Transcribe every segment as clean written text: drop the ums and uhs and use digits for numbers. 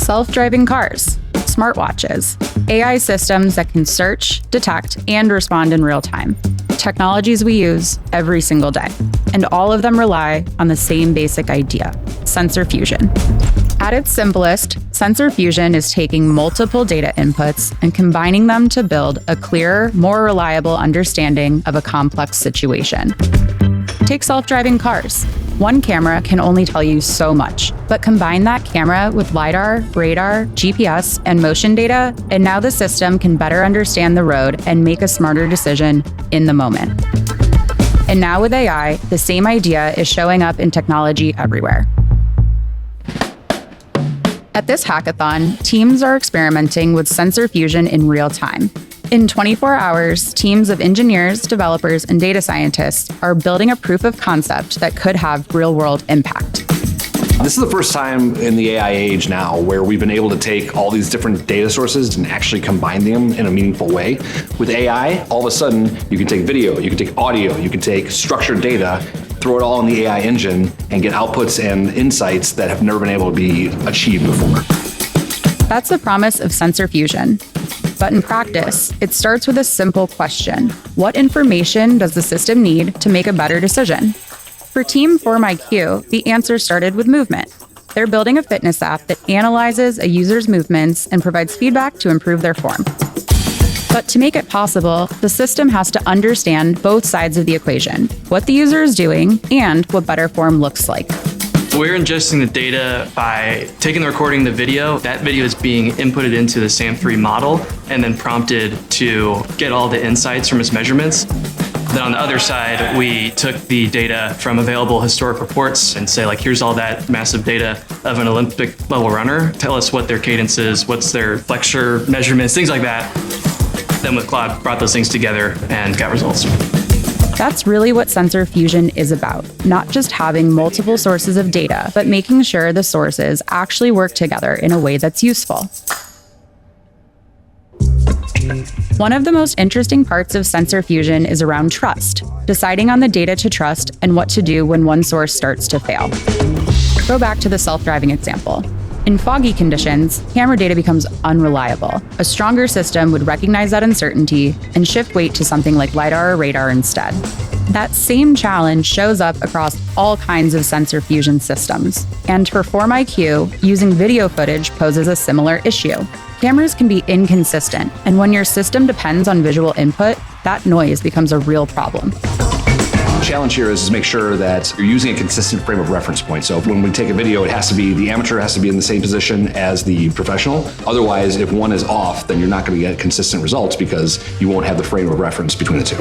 Self-driving cars, smartwatches, AI systems that can search, detect, and respond in real time. Technologies we use every single day. And all of them rely on the same basic idea, sensor fusion. At its simplest, sensor fusion is taking multiple data inputs and combining them to build a clearer, more reliable understanding of a complex situation. Take self-driving cars. One camera can only tell you so much, but combine that camera with LiDAR, radar, GPS, and motion data, and now the system can better understand the road and make a smarter decision in the moment. And now with AI, the same idea is showing up in technology everywhere. At this hackathon, teams are experimenting with sensor fusion in real time. In 24 hours, teams of engineers, developers, and data scientists are building a proof of concept that could have real-world impact. This is the first time in the AI age now where we've been able to take all these different data sources and actually combine them in a meaningful way. With AI, all of a sudden, you can take video, you can take audio, you can take structured data, throw it all in the AI engine, and get outputs and insights that have never been able to be achieved before. That's the promise of sensor fusion. But in practice, it starts with a simple question. What information does the system need to make a better decision? For Team FormIQ, the answer started with movement. They're building a fitness app that analyzes a user's movements and provides feedback to improve their form. But to make it possible, the system has to understand both sides of the equation, what the user is doing and what better form looks like. We're ingesting the data by taking the recording of the video. That video is being inputted into the SAM3 model and then prompted to get all the insights from its measurements. Then on the other side, we took the data from available historic reports and say, like, here's all that massive data of an Olympic level runner. Tell us what their cadence is, what's their flexure measurements, things like that. Then with Claude, brought those things together and got results. That's really what sensor fusion is about. Not just having multiple sources of data, but making sure the sources actually work together in a way that's useful. One of the most interesting parts of sensor fusion is around trust, deciding on the data to trust and what to do when one source starts to fail. Go back to the self-driving example. In foggy conditions, camera data becomes unreliable. A stronger system would recognize that uncertainty and shift weight to something like LiDAR or radar instead. That same challenge shows up across all kinds of sensor fusion systems. And for FormIQ, using video footage poses a similar issue. Cameras can be inconsistent, and when your system depends on visual input, that noise becomes a real problem. The challenge here is to make sure that you're using a consistent frame of reference point. So when we take a video, it has to be, the amateur has to be in the same position as the professional. Otherwise, if one is off, then you're not going to get consistent results because you won't have the frame of reference between the two.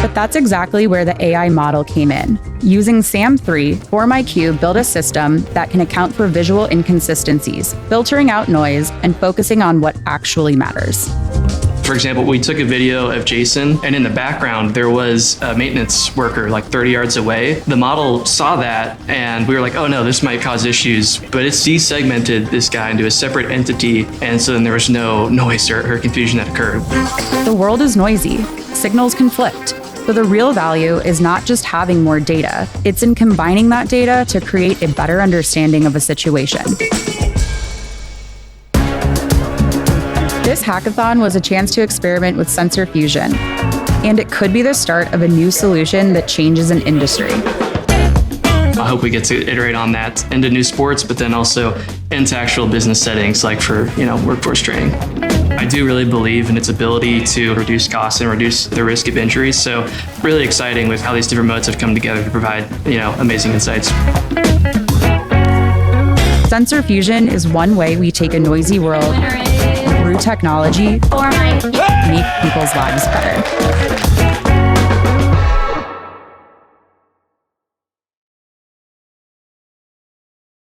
But that's exactly where the AI model came in. Using SAM3, FormIQ built a system that can account for visual inconsistencies, filtering out noise and focusing on what actually matters. For example, we took a video of Jason, and in the background, there was a maintenance worker like 30 yards away. The model saw that, and we were like, oh no, this might cause issues. But it's desegmented this guy into a separate entity, and so then there was no noise or confusion that occurred. The world is noisy. Signals conflict. So the real value is not just having more data, it's in combining that data to create a better understanding of a situation. This hackathon was a chance to experiment with sensor fusion, and it could be the start of a new solution that changes an industry. I hope we get to iterate on that into new sports, but then also into actual business settings, like for, workforce training. I do really believe in its ability to reduce costs and reduce the risk of injuries. So really exciting with how these different modes have come together to provide, amazing insights. Sensor fusion is one way we take a noisy world through technology, make people's lives better.